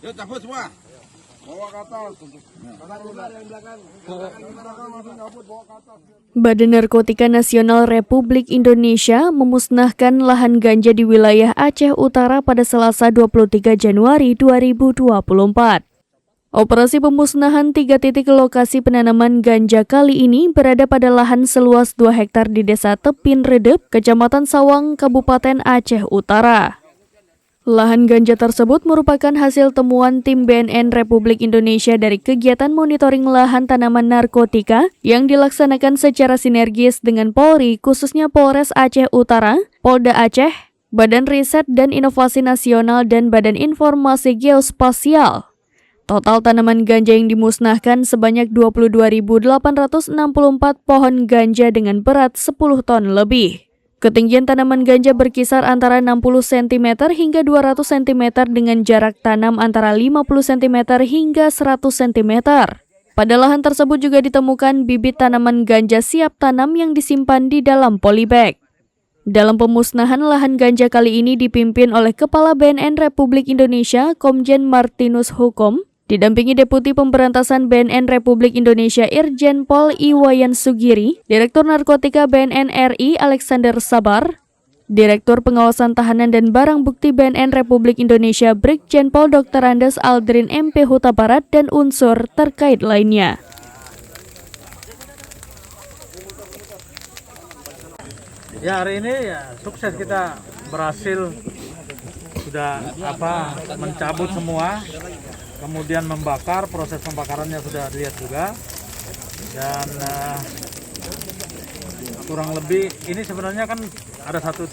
Yuk cabut semua. Bawa ke atas. Yang belakang langsung cabut, bawa ke atas. Badan Narkotika Nasional Republik Indonesia memusnahkan lahan ganja di wilayah Aceh Utara pada Selasa 23 Januari 2024. Operasi pemusnahan 3 titik lokasi penanaman ganja kali ini berada pada lahan seluas 2 hektar di Desa Tepin Redep, Kecamatan Sawang, Kabupaten Aceh Utara. Lahan ganja tersebut merupakan hasil temuan tim BNN Republik Indonesia dari kegiatan monitoring lahan tanaman narkotika yang dilaksanakan secara sinergis dengan Polri, khususnya Polres Aceh Utara, Polda Aceh, Badan Riset dan Inovasi Nasional, dan Badan Informasi Geospasial. Total tanaman ganja yang dimusnahkan sebanyak 22.864 pohon ganja dengan berat 10 ton lebih. Ketinggian tanaman ganja berkisar antara 60 cm hingga 200 cm dengan jarak tanam antara 50 cm hingga 100 cm. Pada lahan tersebut juga ditemukan bibit tanaman ganja siap tanam yang disimpan di dalam polybag. Dalam pemusnahan lahan ganja kali ini dipimpin oleh Kepala BNN Republik Indonesia, Komjen Martinus Hukom, didampingi Deputi Pemberantasan BNN Republik Indonesia Irjen Pol Iwayan Sugiri, Direktur Narkotika BNN RI Alexander Sabar, Direktur Pengawasan Tahanan dan Barang Bukti BNN Republik Indonesia Brigjen Pol Dr. Andes Aldrin MP Huta Barat, dan unsur terkait lainnya. Ya, hari ini sukses, kita berhasil sudah mencabut semua. Kemudian membakar, proses pembakarannya sudah dilihat juga, dan kurang lebih ini sebenarnya kan ada 2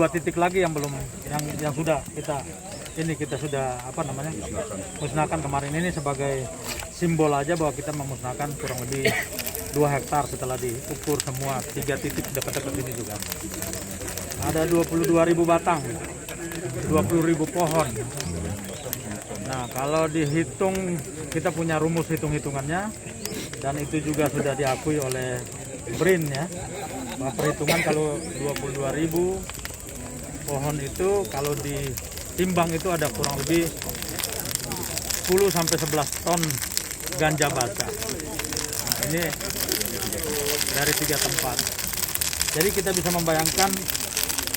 titik lagi yang belum, yang sudah kita sudah musnahkan kemarin. Ini sebagai simbol aja bahwa kita memusnahkan kurang lebih 2 hektar setelah diukur semua 3 titik dekat-dekat ini juga. Ada 22.000 batang, 20.000 pohon. Nah, kalau dihitung, kita punya rumus hitung-hitungannya, dan itu juga sudah diakui oleh BRIN ya, bahwa perhitungan kalau 22.000 pohon itu kalau ditimbang itu ada kurang lebih 10-11 ton ganja basah. Nah, ini dari 3 tempat. Jadi kita bisa membayangkan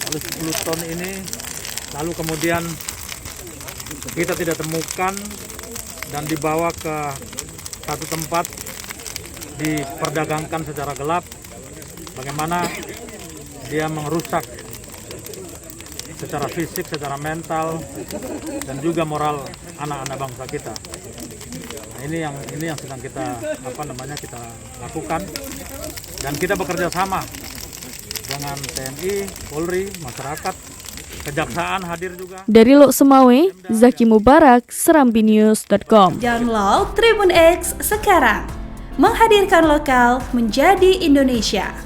kalau 10 ton ini, lalu kemudian kita tidak temukan dan dibawa ke satu tempat diperdagangkan secara gelap, bagaimana dia merusak secara fisik, secara mental, dan juga moral anak-anak bangsa kita. Nah, ini yang sedang kita kita lakukan, dan kita bekerja sama dengan TNI, Polri, masyarakat, Kejaksaan hadir juga. Dari Lok Semawe, Zaki Mubarak, SerambiNews.com. Download Tribun X sekarang, menghadirkan lokal menjadi Indonesia.